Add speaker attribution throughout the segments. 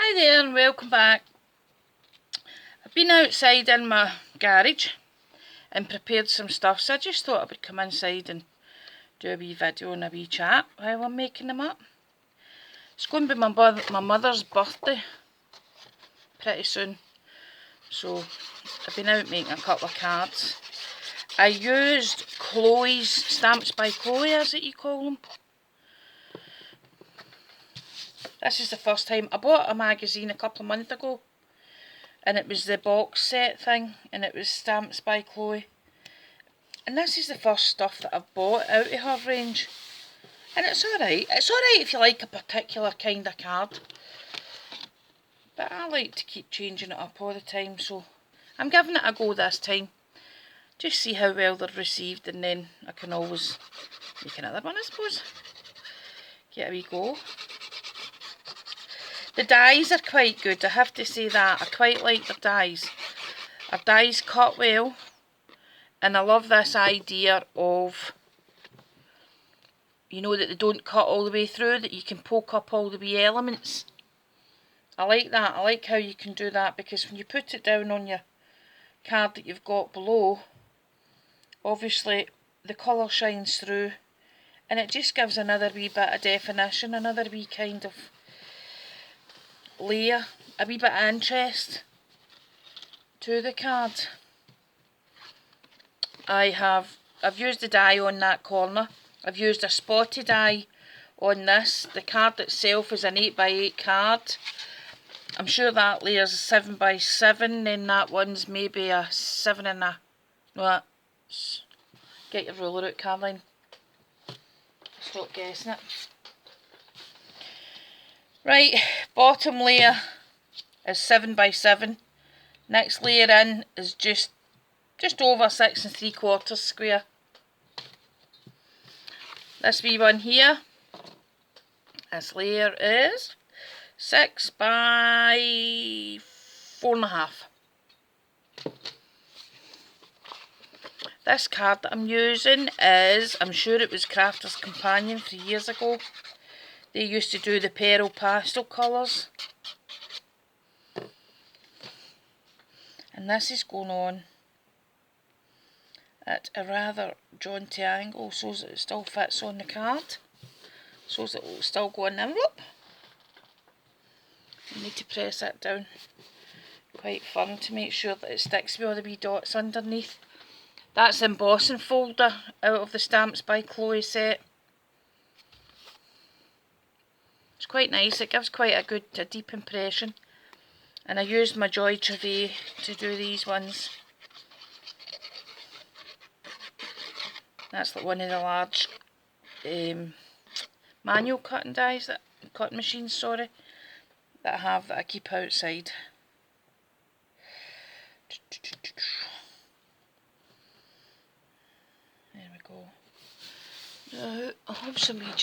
Speaker 1: Hi there and welcome back. I've been outside in my garage and prepared some stuff, so I just thought I would come inside and do a wee video and a wee chat while I'm making them up. It's going to be my mother's birthday pretty soon, so I've been out making a couple of cards. I used Chloe's, Stamps by Chloe as you call them. This is the first time. I bought a magazine a couple of months ago and it was the box set thing and it was Stamps by Chloe. And this is the first stuff that I've bought out of her range. And it's alright. It's alright if you like a particular kind of card. But I like to keep changing it up all the time, so I'm giving it a go this time. Just see how well they're received, and then I can always make another one, I suppose. Get a wee go. The dies are quite good, I have to say that. I quite like their dies. Our dies cut well. And I love this idea of, you know, that they don't cut all the way through, that you can poke up all the wee elements. I like that. I like how you can do that, because when you put it down on your card that you've got below, obviously the colour shines through and it just gives another wee bit of definition, another wee kind of layer, a wee bit of interest to the card. I've used the die on that corner. I've used a spotty die on this. The card itself is an 8x8 card. I'm sure that layer's a 7x7, then that one's maybe a 7.5. No, get your ruler out, Caroline. Stop guessing it. Right, bottom layer is 7x7. Next layer in is just over 6 3/4 square. This wee one here, this layer is 6 by 4.5. This card that I'm using is, I'm sure it was Crafter's Companion 3 years ago. They used to do the Pearl pastel colours. And this is going on at a rather jaunty angle so that it still fits on the card. So that it will still go in the envelope. You need to press that down quite firm to make sure that it sticks with all the wee dots underneath. That's the embossing folder out of the Stamps by Chloe set. It's quite nice, it gives quite a deep impression. And I used my Joy Trevay to do these ones. That's like one of the large manual cutting dies, cutting machines, sorry, that I have, that I keep outside. There we go. Now I have some wee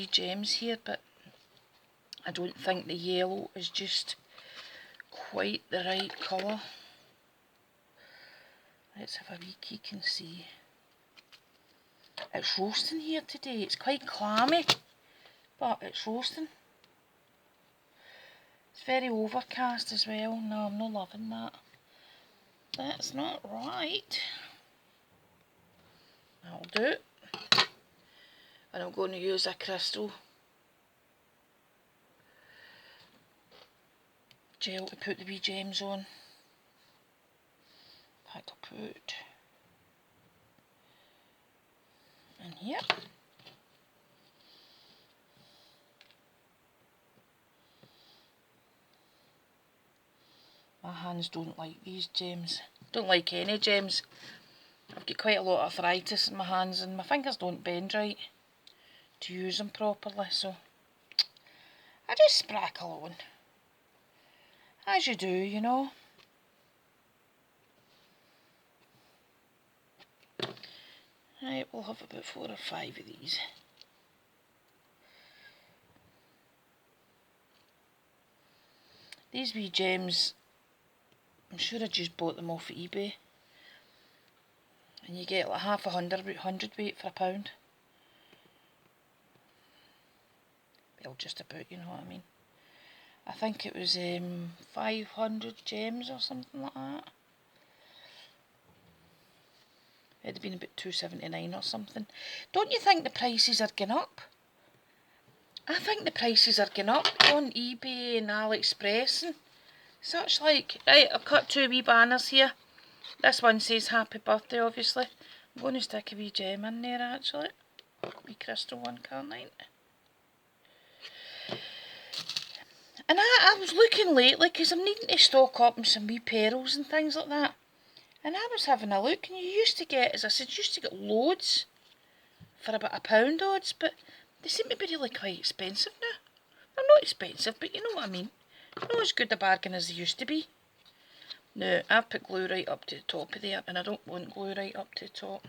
Speaker 1: gems here, but I don't think the yellow is just quite the right colour. Let's have a wee peek and see. It's roasting here today. It's quite clammy, but it's roasting. It's very overcast as well. No, I'm not loving that. That's not right. That'll do. And I'm going to use a crystal gel to put the wee gems on. In fact, I'll put in here. My hands don't like these gems. Don't like any gems. I've got quite a lot of arthritis in my hands and my fingers don't bend right to use them properly, so I just sprackle on. As you do, you know. Right, we'll have about 4 or 5 of these. These wee gems, I'm sure I just bought them off of eBay. And you get like half a hundredweight for £1. well, just about, you know what I mean. I think it was 500 gems or something like that. It'd have been about £2.79 or something. Don't you think the prices are going up? I think the prices are going up on eBay and AliExpress and such like. Right, I've cut 2 wee banners here. This one says happy birthday, obviously. I'm going to stick a wee gem in there actually. Wee crystal one, can't I? And I was looking lately because I'm needing to stock up on some wee pearls and things like that. And I was having a look, and you used to get, as I said, you used to get loads for about £1 odds, but they seem to be really quite expensive now. They're not expensive, but you know what I mean. Not as good a bargain as they used to be. Now, I've put glue right up to the top of there, and I don't want glue right up to the top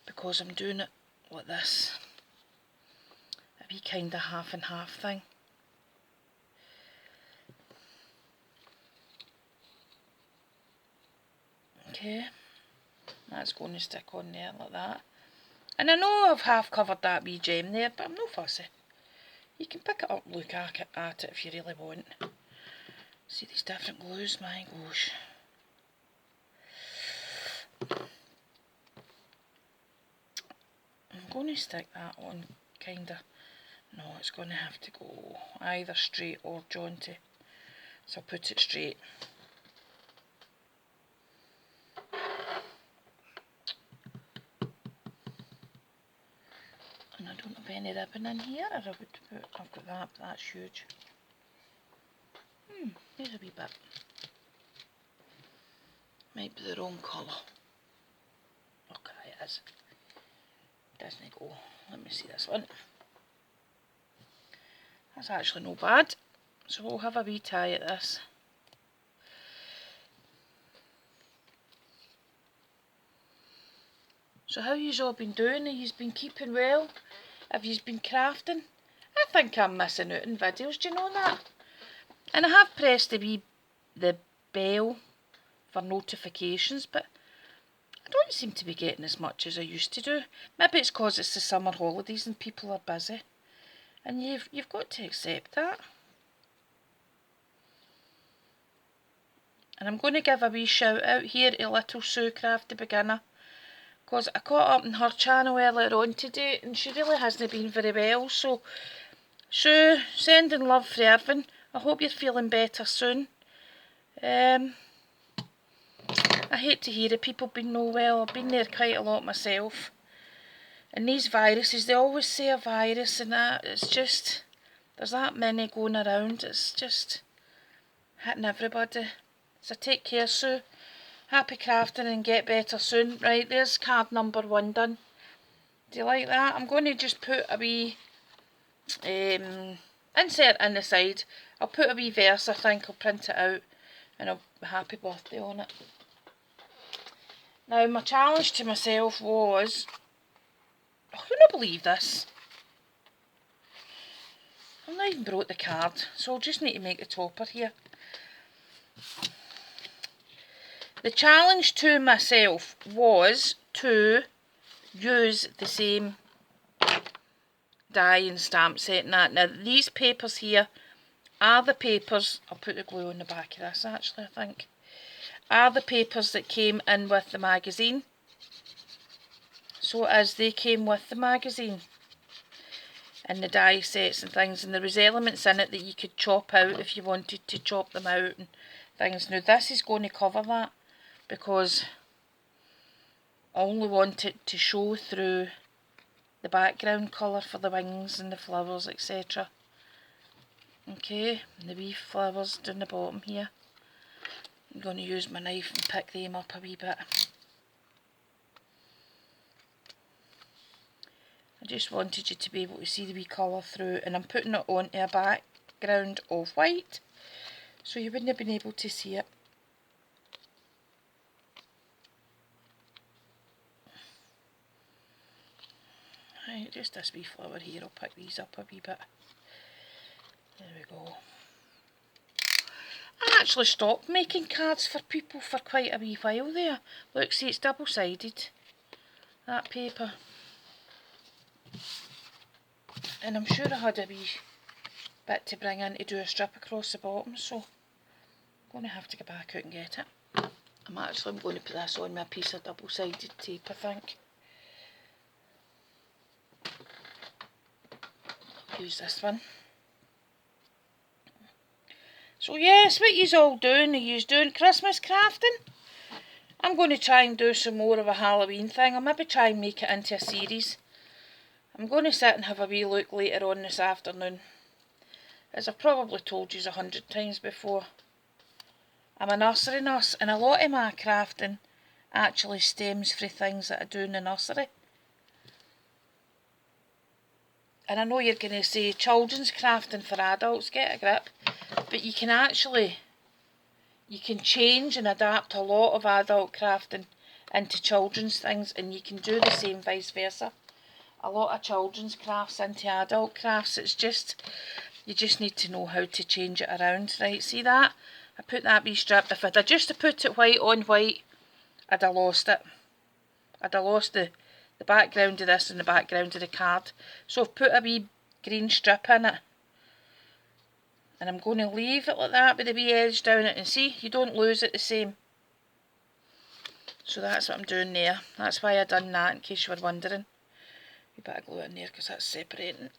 Speaker 1: because I'm doing it like this. A wee kind of half and half thing. Okay, that's going to stick on there like that. And I know I've half covered that wee gem there, but I'm no fussy. You can pick it up and look at it if you really want. See these different glues, my gosh. I'm going to stick that on kinda. No, it's going to have to go either straight or jaunty. So I'll put it straight. And I don't have any ribbon in here, or I would put, I've got that, but that's huge. Here's a wee bit. Might be the wrong colour. Okay, it is. Doesn't go. Let me see this one. That's actually no bad. So we'll have a wee tie at this. So how you've all been doing? Have you been keeping well? Have you been crafting? I think I'm missing out on videos, do you know that? And I have pressed the bell for notifications, but I don't seem to be getting as much as I used to do. Maybe it's because it's the summer holidays and people are busy. And you've got to accept that. And I'm going to give a wee shout out here to Little Sue Crafty Beginner, because I caught up on her channel earlier on today and she really hasn't been very well. So Sue, sending love for Irvin. I hope you're feeling better soon. I hate to hear it, people being no well. I've been there quite a lot myself. And these viruses, they always say a virus and that. It's just, there's that many going around. It's just hitting everybody. So take care, Sue. Happy crafting and get better soon. Right, there's card number 1 done. Do you like that? I'm going to just put a wee insert in the side. I'll put a wee verse, I think. I'll print it out and I'll happy birthday on it. Now, my challenge to myself was, I couldn't believe this. I've not even brought the card, so I'll just need to make the topper here. The challenge to myself was to use the same die and stamp set and that. Now, these papers here are the papers, I'll put the glue on the back of this actually, I think, are the papers that came in with the magazine. So as they came with the magazine and the die sets and things, and there was elements in it that you could chop out if you wanted to chop them out and things. Now this is going to cover that because I only want it to show through the background colour for the wings and the flowers, etc. Okay, and the wee flowers down the bottom here. I'm going to use my knife and pick them up a wee bit. I just wanted you to be able to see the wee colour through, and I'm putting it onto a background of white so you wouldn't have been able to see it. Right, just this wee flower here, I'll pick these up a wee bit. There we go. I actually stopped making cards for people for quite a wee while there. Look, see, it's double-sided, that paper. And I'm sure I had a wee bit to bring in to do a strip across the bottom, so I'm going to have to go back out and get it. I'm going to put this on my piece of double-sided tape, I think. Use this one. So yes, what you's all doing? Are you doing Christmas crafting? I'm going to try and do some more of a Halloween thing. I'll maybe try and make it into a series. I'm going to sit and have a wee look later on this afternoon. As I've probably told you 100 times before, I'm a nursery nurse, and a lot of my crafting actually stems from things that I do in the nursery. And I know you're going to say children's crafting for adults, get a grip, but you can change and adapt a lot of adult crafting into children's things, and you can do the same vice versa. A lot of children's crafts into adult crafts. It's just, you just need to know how to change it around. Right, see that? I put that wee strip. If I'd just put it white on white, I'd have lost it. I'd have lost the background of this and the background of the card. So I've put a wee green strip in it. And I'm going to leave it like that with the wee edge down it. And see, you don't lose it the same. So that's what I'm doing there. That's why I done that, in case you were wondering. You better glue it in there because that's separating.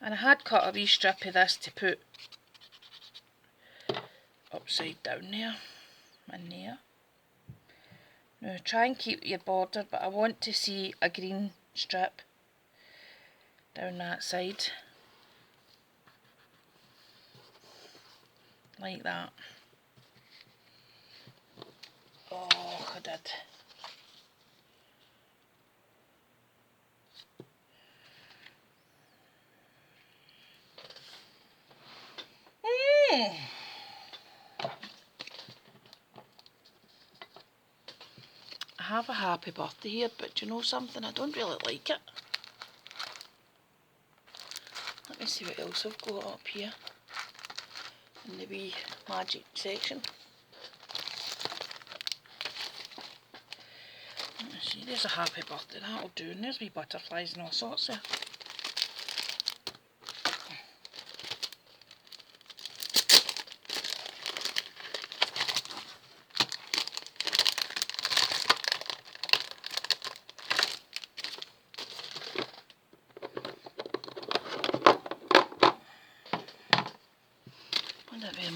Speaker 1: And I had cut a wee strip of this to put upside down there and there. Now try and keep your border, but I want to see a green strip down that side. Like that. Oh, I did. I have a happy birthday here, but do you know something? I don't really like it. Let me see what else I've got up here in the wee magic section. Let's see, there's a happy birthday, that'll do, and there's wee butterflies and all sorts there.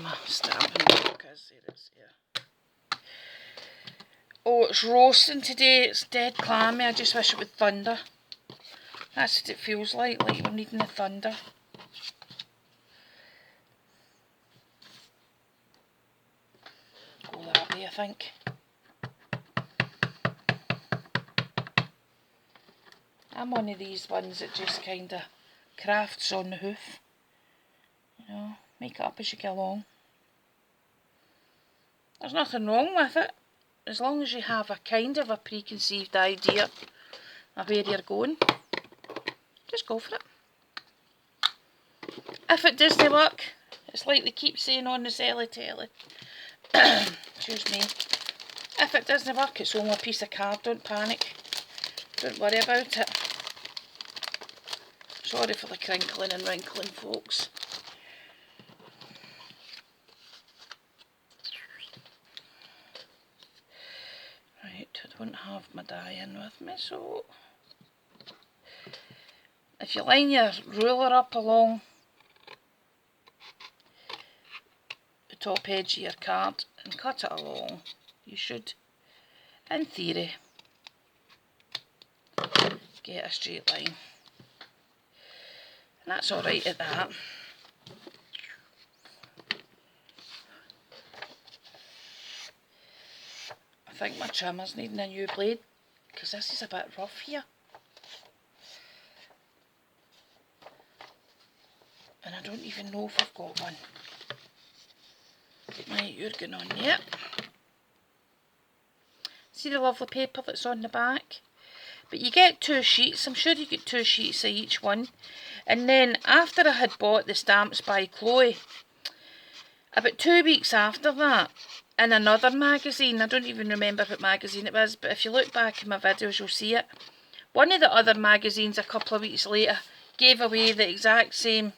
Speaker 1: My stamping book is there, it's here. Oh, it's roasting today, it's dead clammy. I just wish it would thunder. That's what it feels like we're needing the thunder. Go that way, I think. I'm one of these ones that just kind of crafts on the hoof. You know, make it up as you go along. There's nothing wrong with it, as long as you have a kind of a preconceived idea of where you're going. Just go for it. If it doesn't work, it's like they keep saying on the telly. Excuse me. If it doesn't work, it's only a piece of card. Don't panic. Don't worry about it. Sorry for the crinkling and wrinkling, folks. Right, I don't have my die in with me, so if you line your ruler up along the top edge of your card and cut it along, you should, in theory, get a straight line. And that's alright at that. I think my trimmer's needing a new blade because this is a bit rough here. And I don't even know if I've got one. Right, you're going on there. See the lovely paper that's on the back? But you get 2 sheets, I'm sure you get 2 sheets of each one. And then after I had bought the Stamps by Chloe, about 2 weeks after that, in another magazine. I don't even remember what magazine it was, but if you look back in my videos you'll see it. One of the other magazines a couple of weeks later gave away the exact same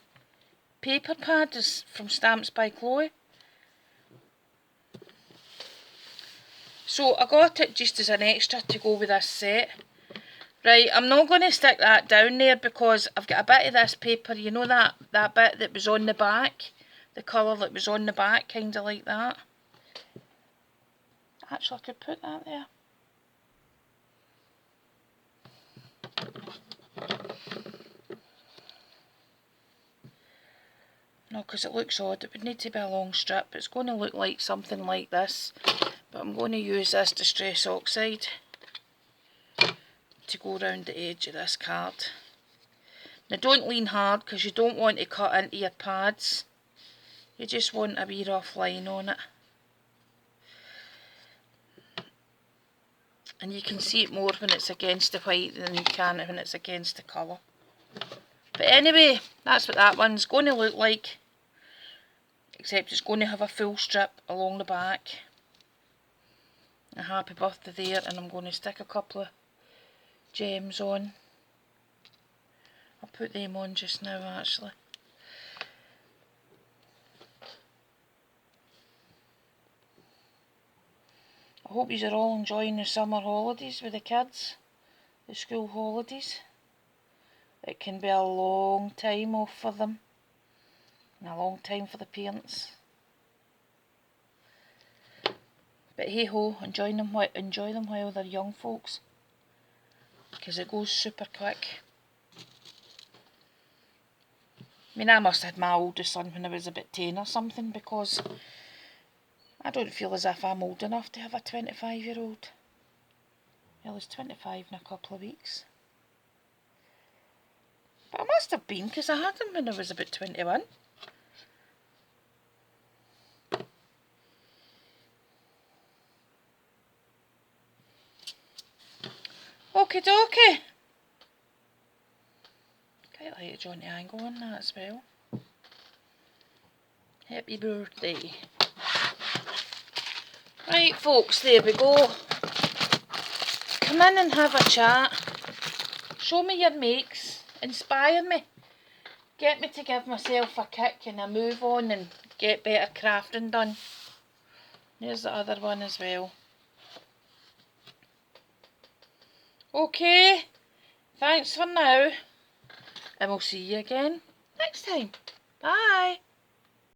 Speaker 1: paper pad as from Stamps by Chloe. So I got it just as an extra to go with this set. Right, I'm not going to stick that down there because I've got a bit of this paper, you know that bit that was on the back? The colour that was on the back, kind of like that. Actually, I could put that there. No, because it looks odd. It would need to be a long strip. It's going to look like something like this. But I'm going to use this Distress Oxide to go around the edge of this card. Now don't lean hard because you don't want to cut into your pads. You just want a wee rough line on it. And you can see it more when it's against the white than you can when it's against the colour. But anyway, that's what that one's going to look like. Except it's going to have a full strip along the back. A happy birthday there, and I'm going to stick a couple of gems on. I'll put them on just now actually. I hope you are all enjoying the summer holidays with the kids, the school holidays. It can be a long time off for them, and a long time for the parents. But hey ho, enjoy them while they're young folks, because it goes super quick. I mean, I must have had my oldest son when I was about 10 or something, because I don't feel as if I'm old enough to have a 25-year-old. Well, he's 25 in a couple of weeks. But I must have been, because I had him when I was about 21. Okie dokie. Quite like a Johnny Angle on that as well. Happy birthday. Right folks, there we go. Come in and have a chat. Show me your makes. Inspire me. Get me to give myself a kick and a move on and get better crafting done. There's the other one as well. Okay, thanks for now. And we'll see you again next time. Bye.